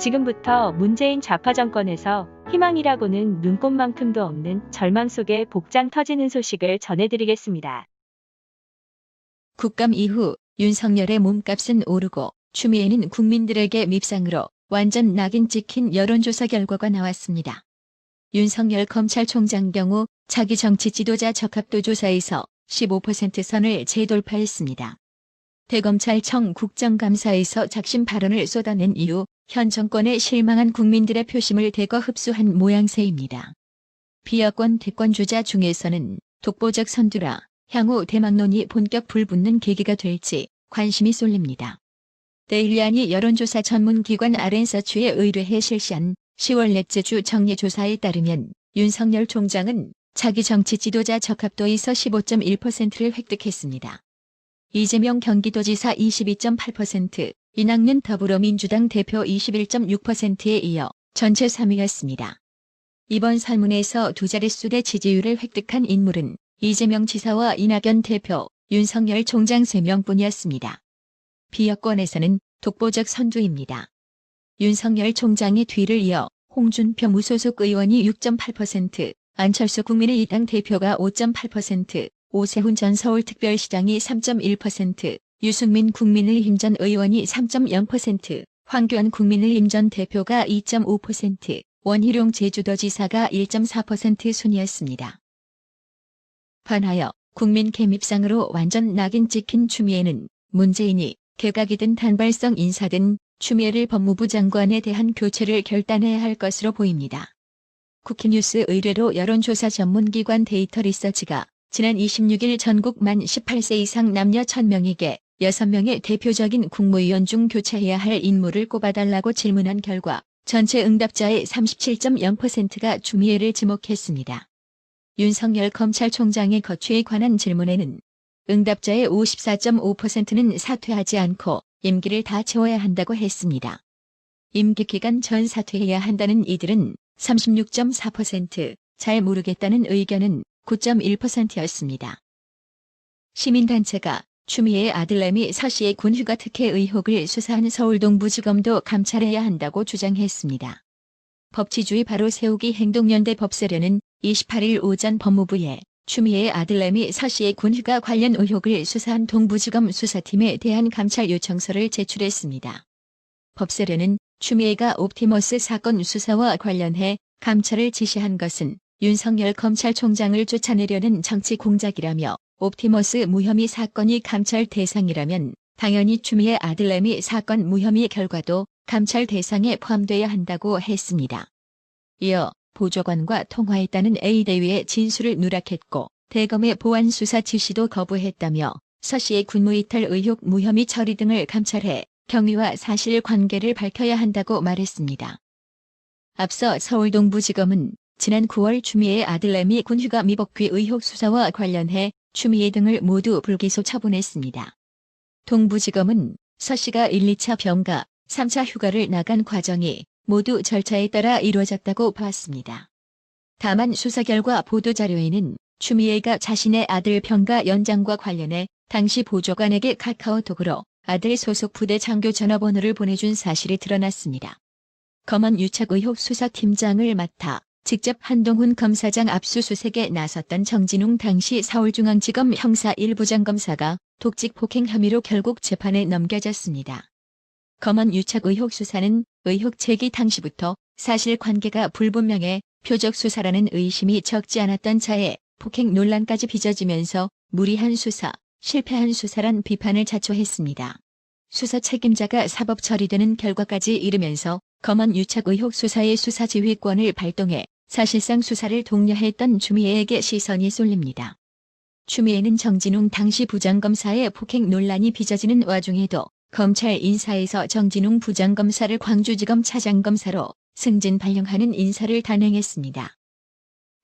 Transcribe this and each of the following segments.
지금부터 문재인 좌파 정권에서 희망이라고는 눈꼽만큼도 없는 절망 속에 복장 터지는 소식을 전해드리겠습니다. 국감 이후 윤석열의 몸값은 오르고 추미애는 국민들에게 밉상으로 완전 낙인 찍힌 여론조사 결과가 나왔습니다. 윤석열 검찰총장 경우 자기 정치 지도자 적합도 조사에서 15% 선을 재돌파했습니다. 대검찰청 국정감사에서 작심 발언을 쏟아낸 이후 현 정권에 실망한 국민들의 표심을 대거 흡수한 모양새입니다. 비여권 대권주자 중에서는 독보적 선두라 향후 대망론이 본격 불붙는 계기가 될지 관심이 쏠립니다. 데일리안이 여론조사 전문기관 RN서치에 의뢰해 실시한 10월 넷째 주 정례조사에 따르면 윤석열 총장은 자기 정치 지도자 적합도에서 15.1%를 획득했습니다. 이재명 경기도지사 22.8%, 이낙연 더불어민주당 대표 21.6%에 이어 전체 3위였습니다. 이번 설문에서 두 자릿수의 지지율을 획득한 인물은 이재명 지사와 이낙연 대표, 윤석열 총장 3명뿐이었습니다. 비여권에서는 독보적 선두입니다. 윤석열 총장의 뒤를 이어 홍준표 무소속 의원이 6.8%, 안철수 국민의당 대표가 5.8%, 오세훈 전 서울특별시장이 3.1%, 유승민 국민의힘 전 의원이 3.0%, 황교안 국민의힘 전 대표가 2.5%, 원희룡 제주도지사가 1.4% 순이었습니다. 반하여 국민 개밉상으로 완전 낙인 찍힌 추미애는 문재인이 개각이든 단발성 인사든 추미애를 법무부 장관에 대한 교체를 결단해야 할 것으로 보입니다. 쿠키뉴스 의뢰로 여론조사 전문기관 데이터 리서치가 지난 26일 전국 만 18세 이상 남녀 1000명에게 6명의 대표적인 국무위원 중 교체해야 할 인물을 꼽아달라고 질문한 결과 전체 응답자의 37.0%가 추미애를 지목했습니다. 윤석열 검찰총장의 거취에 관한 질문에는 응답자의 54.5%는 사퇴하지 않고 임기를 다 채워야 한다고 했습니다. 임기 기간 전 사퇴해야 한다는 이들은 36.4%, 잘 모르겠다는 의견은 9.1%였습니다. 시민단체가 추미애의 아들내미 서씨의 군휴가 특혜 의혹을 수사한 서울 동부지검도 감찰해야 한다고 주장했습니다. 법치주의 바로 세우기 행동연대 법세련은 28일 오전 법무부에 추미애의 아들내미 서씨의 군휴가 관련 의혹을 수사한 동부지검 수사팀에 대한 감찰 요청서를 제출했습니다. 법세련은 추미애가 옵티머스 사건 수사와 관련해 감찰을 지시한 것은 윤석열 검찰총장을 쫓아내려는 정치 공작이라며 옵티머스 무혐의 사건이 감찰 대상이라면 당연히 추미애 아들내미 사건 무혐의 결과도 감찰 대상에 포함돼야 한다고 했습니다. 이어 보좌관과 통화했다는 A대위의 진술을 누락했고 대검의 보안 수사 지시도 거부했다며 서씨의 군무이탈 의혹 무혐의 처리 등을 감찰해 경위와 사실관계를 밝혀야 한다고 말했습니다. 앞서 서울 동부지검은 지난 9월 추미애의 아들내미 군휴가 미복귀 의혹 수사와 관련해 추미애 등을 모두 불기소 처분했습니다. 동부지검은 서씨가 1, 2차 병가, 3차 휴가를 나간 과정이 모두 절차에 따라 이루어졌다고 봤습니다. 다만 수사 결과 보도자료에는 추미애가 자신의 아들 병가 연장과 관련해 당시 보좌관에게 카카오톡으로 아들 소속 부대 장교 전화번호를 보내준 사실이 드러났습니다. 검언 유착 의혹 수사팀장을 맡아 직접 한동훈 검사장 압수수색에 나섰던 정진웅 당시 서울중앙지검 형사 1부장검사가 독직 폭행 혐의로 결국 재판에 넘겨졌습니다. 검언 유착 의혹 수사는 의혹 제기 당시부터 사실관계가 불분명해 표적 수사라는 의심이 적지 않았던 차에 폭행 논란까지 빚어지면서 무리한 수사, 실패한 수사란 비판을 자초했습니다. 수사 책임자가 사법 처리되는 결과까지 이르면서 검언 유착 의혹 수사의 수사지휘권을 발동해 사실상 수사를 독려했던 추미애에게 시선이 쏠립니다. 추미애는 정진웅 당시 부장검사의 폭행 논란이 빚어지는 와중에도 검찰 인사에서 정진웅 부장검사를 광주지검 차장검사로 승진 발령하는 인사를 단행했습니다.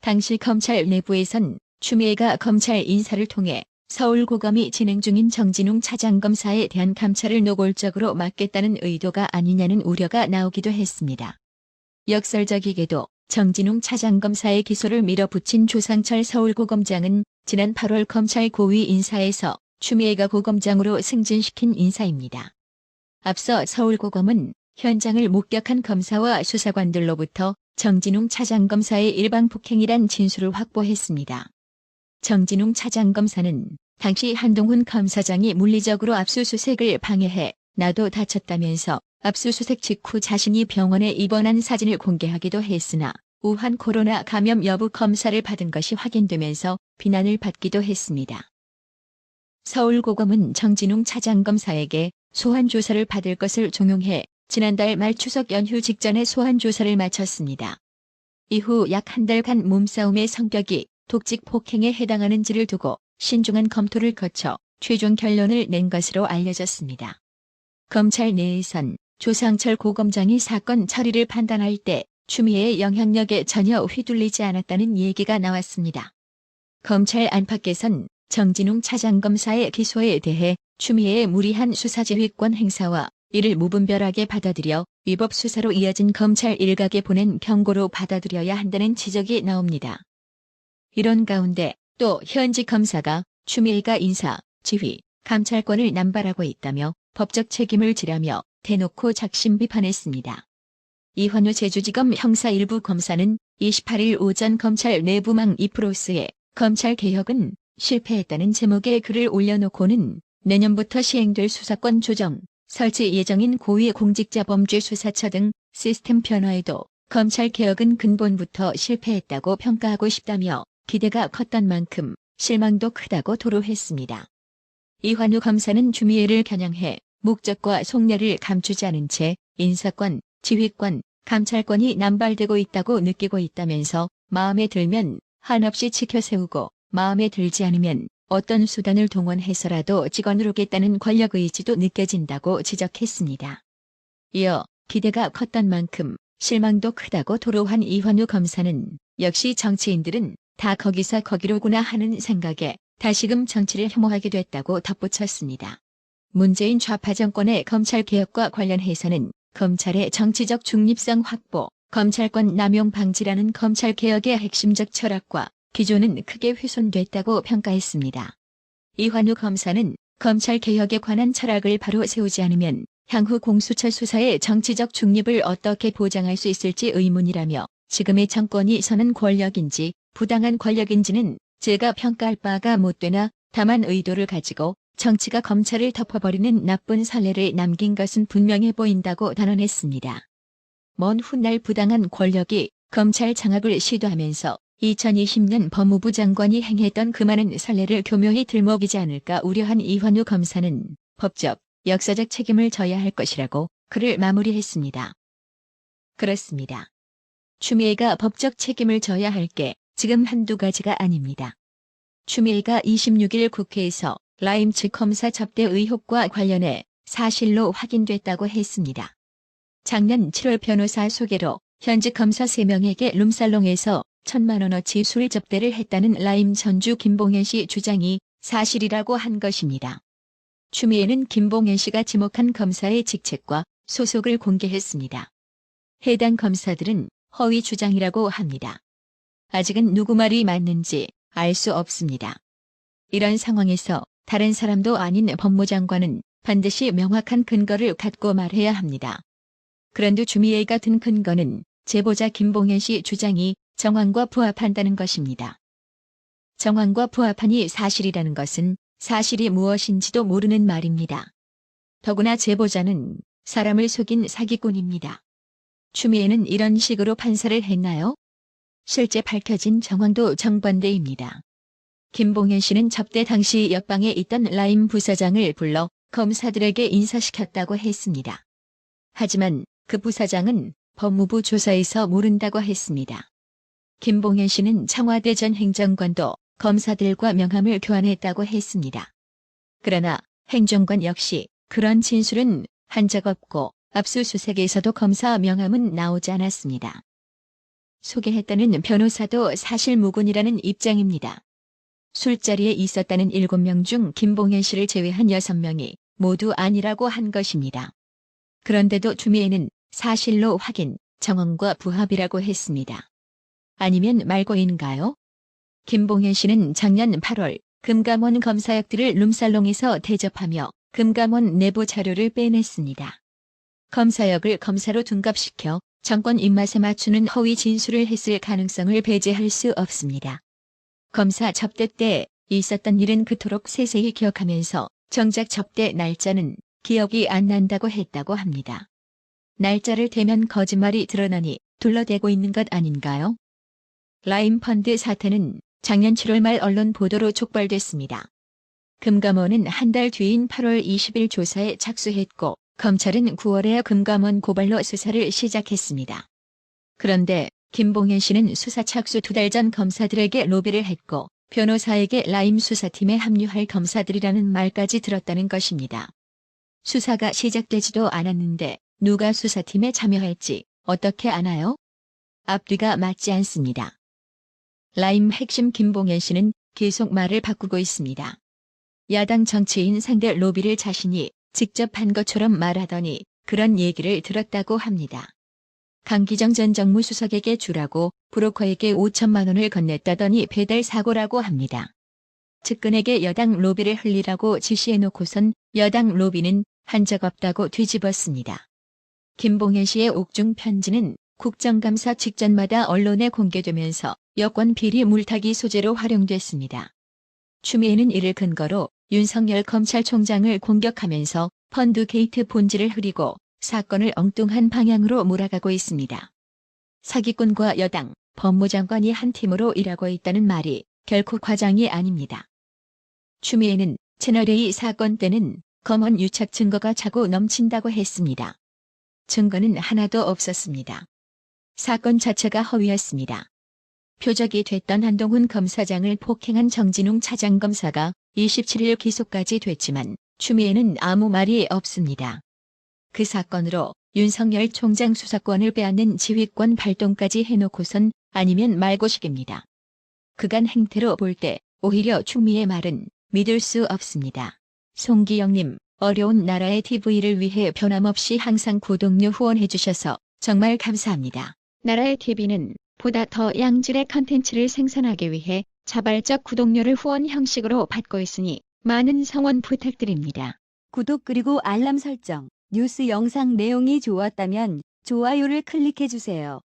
당시 검찰 내부에선 추미애가 검찰 인사를 통해 서울고검이 진행 중인 정진웅 차장검사에 대한 감찰을 노골적으로 막겠다는 의도가 아니냐는 우려가 나오기도 했습니다. 역설적이게도 정진웅 차장검사의 기소를 밀어붙인 조상철 서울고검장은 지난 8월 검찰 고위 인사에서 추미애가 고검장으로 승진시킨 인사입니다. 앞서 서울고검은 현장을 목격한 검사와 수사관들로부터 정진웅 차장검사의 일방폭행이란 진술을 확보했습니다. 정진웅 차장검사는 당시 한동훈 검사장이 물리적으로 압수수색을 방해해 나도 다쳤다면서 압수수색 직후 자신이 병원에 입원한 사진을 공개하기도 했으나 우한 코로나 감염 여부 검사를 받은 것이 확인되면서 비난을 받기도 했습니다. 서울고검은 정진웅 차장검사에게 소환조사를 받을 것을 종용해 지난달 말 추석 연휴 직전에 소환조사를 마쳤습니다. 이후 약 한 달간 몸싸움의 성격이 독직 폭행에 해당하는지를 두고 신중한 검토를 거쳐 최종 결론을 낸 것으로 알려졌습니다. 검찰 내에선 조상철 고검장이 사건 처리를 판단할 때 추미애의 영향력에 전혀 휘둘리지 않았다는 얘기가 나왔습니다. 검찰 안팎에선 정진웅 차장검사의 기소에 대해 추미애의 무리한 수사지휘권 행사와 이를 무분별하게 받아들여 위법 수사로 이어진 검찰 일각에 보낸 경고로 받아들여야 한다는 지적이 나옵니다. 이런 가운데 또 현직 검사가 추미애가 인사, 지휘, 감찰권을 남발하고 있다며 법적 책임을 지라며 대놓고 작심 비판했습니다. 이환우 제주지검 형사 1부 검사는 28일 오전 검찰 내부망 이프로스에 검찰개혁은 실패했다는 제목의 글을 올려놓고는 내년부터 시행될 수사권 조정, 설치 예정인 고위공직자범죄수사처 등 시스템 변화에도 검찰개혁은 근본부터 실패했다고 평가하고 싶다며 기대가 컸던 만큼 실망도 크다고 토로했습니다. 이환우 검사는 추미애를 겨냥해 목적과 속내를 감추지 않은 채 인사권, 지휘권, 감찰권이 남발되고 있다고 느끼고 있다면서 마음에 들면 한없이 지켜세우고 마음에 들지 않으면 어떤 수단을 동원해서라도 찍어누르겠다는 권력의지도 느껴진다고 지적했습니다. 이어 기대가 컸던 만큼 실망도 크다고 토로한 이환우 검사는 역시 정치인들은 다 거기서 거기로구나 하는 생각에 다시금 정치를 혐오하게 됐다고 덧붙였습니다. 문재인 좌파 정권의 검찰개혁과 관련해서는 검찰의 정치적 중립성 확보, 검찰권 남용 방지라는 검찰개혁의 핵심적 철학과 기조는 크게 훼손됐다고 평가했습니다. 이환우 검사는 검찰개혁에 관한 철학을 바로 세우지 않으면 향후 공수처 수사의 정치적 중립을 어떻게 보장할 수 있을지 의문이라며 지금의 정권이 서는 권력인지 부당한 권력인지는 제가 평가할 바가 못 되나 다만 의도를 가지고 정치가 검찰을 덮어버리는 나쁜 선례를 남긴 것은 분명해 보인다고 단언했습니다. 먼 훗날 부당한 권력이 검찰 장악을 시도하면서 2020년 법무부 장관이 행했던 그 많은 선례를 교묘히 들먹이지 않을까 우려한 이환우 검사는 법적, 역사적 책임을 져야 할 것이라고 글을 마무리했습니다. 그렇습니다. 추미애가 법적 책임을 져야 할 게 지금 한두 가지가 아닙니다. 추미애가 26일 국회에서 라임 측 검사 접대 의혹과 관련해 사실로 확인됐다고 했습니다. 작년 7월 변호사 소개로 현직 검사 3명에게 룸살롱에서 1,000만 원어치 술 접대를 했다는 라임 전주 김봉현 씨 주장이 사실이라고 한 것입니다. 추미애는 김봉현 씨가 지목한 검사의 직책과 소속을 공개했습니다. 해당 검사들은 허위 주장이라고 합니다. 아직은 누구 말이 맞는지 알 수 없습니다. 이런 상황에서 다른 사람도 아닌 법무장관은 반드시 명확한 근거를 갖고 말해야 합니다. 그런데 추미애가 든 근거는 제보자 김봉현 씨 주장이 정황과 부합한다는 것입니다. 정황과 부합하니 사실이라는 것은 사실이 무엇인지도 모르는 말입니다. 더구나 제보자는 사람을 속인 사기꾼입니다. 추미애는 이런 식으로 판사를 했나요? 실제 밝혀진 정황도 정반대입니다. 김봉현 씨는 접대 당시 옆방에 있던 라임 부사장을 불러 검사들에게 인사시켰다고 했습니다. 하지만 그 부사장은 법무부 조사에서 모른다고 했습니다. 김봉현 씨는 청와대 전 행정관도 검사들과 명함을 교환했다고 했습니다. 그러나 행정관 역시 그런 진술은 한 적 없고 압수수색에서도 검사 명함은 나오지 않았습니다. 소개했다는 변호사도 사실무근이라는 입장입니다. 술자리에 있었다는 7명 중 김봉현 씨를 제외한 6명이 모두 아니라고 한 것입니다. 그런데도 추미애는 사실로 확인, 정황과 부합이라고 했습니다. 아니면 말고인가요? 김봉현 씨는 작년 8월 금감원 검사역들을 룸살롱에서 대접하며 금감원 내부 자료를 빼냈습니다. 검사역을 검사로 둔갑시켜 정권 입맛에 맞추는 허위 진술을 했을 가능성을 배제할 수 없습니다. 검사 접대 때 있었던 일은 그토록 세세히 기억하면서 정작 접대 날짜는 기억이 안 난다고 했다고 합니다. 날짜를 대면 거짓말이 드러나니 둘러대고 있는 것 아닌가요? 라임펀드 사태는 작년 7월 말 언론 보도로 촉발됐습니다. 금감원은 한 달 뒤인 8월 20일 조사에 착수했고 검찰은 9월에 금감원 고발로 수사를 시작했습니다. 그런데 김봉현 씨는 수사 착수 2달 전 검사들에게 로비를 했고 변호사에게 라임 수사팀에 합류할 검사들이라는 말까지 들었다는 것입니다. 수사가 시작되지도 않았는데 누가 수사팀에 참여할지 어떻게 아나요? 앞뒤가 맞지 않습니다. 라임 핵심 김봉현 씨는 계속 말을 바꾸고 있습니다. 야당 정치인 상대 로비를 자신이 직접 한 것처럼 말하더니 그런 얘기를 들었다고 합니다. 강기정 전 정무수석에게 주라고 브로커에게 5천만 원을 건넸다더니 배달 사고라고 합니다. 측근에게 여당 로비를 흘리라고 지시해놓고선 여당 로비는 한 적 없다고 뒤집었습니다. 김봉현 씨의 옥중 편지는 국정감사 직전마다 언론에 공개되면서 여권 비리 물타기 소재로 활용됐습니다. 추미애는 이를 근거로 윤석열 검찰총장을 공격하면서 펀드 게이트 본질을 흐리고 사건을 엉뚱한 방향으로 몰아가고 있습니다. 사기꾼과 여당, 법무장관이 한 팀으로 일하고 있다는 말이 결코 과장이 아닙니다. 추미애는 채널A 사건 때는 검언 유착 증거가 차고 넘친다고 했습니다. 증거는 하나도 없었습니다. 사건 자체가 허위였습니다. 표적이 됐던 한동훈 검사장을 폭행한 정진웅 차장검사가 27일 기소까지 됐지만 추미애는 아무 말이 없습니다. 그 사건으로 윤석열 총장 수사권을 빼앗는 지휘권 발동까지 해놓고선 아니면 말고식입니다. 그간 행태로 볼 때 오히려 추미애 말은 믿을 수 없습니다. 송기영님, 어려운 나라의 TV를 위해 변함없이 항상 구독료 후원해주셔서 정말 감사합니다. 나라의 TV는 보다 더 양질의 컨텐츠를 생산하기 위해 자발적 구독료를 후원 형식으로 받고 있으니 많은 성원 부탁드립니다. 구독 그리고 알람 설정, 뉴스 영상 내용이 좋았다면 좋아요를 클릭해주세요.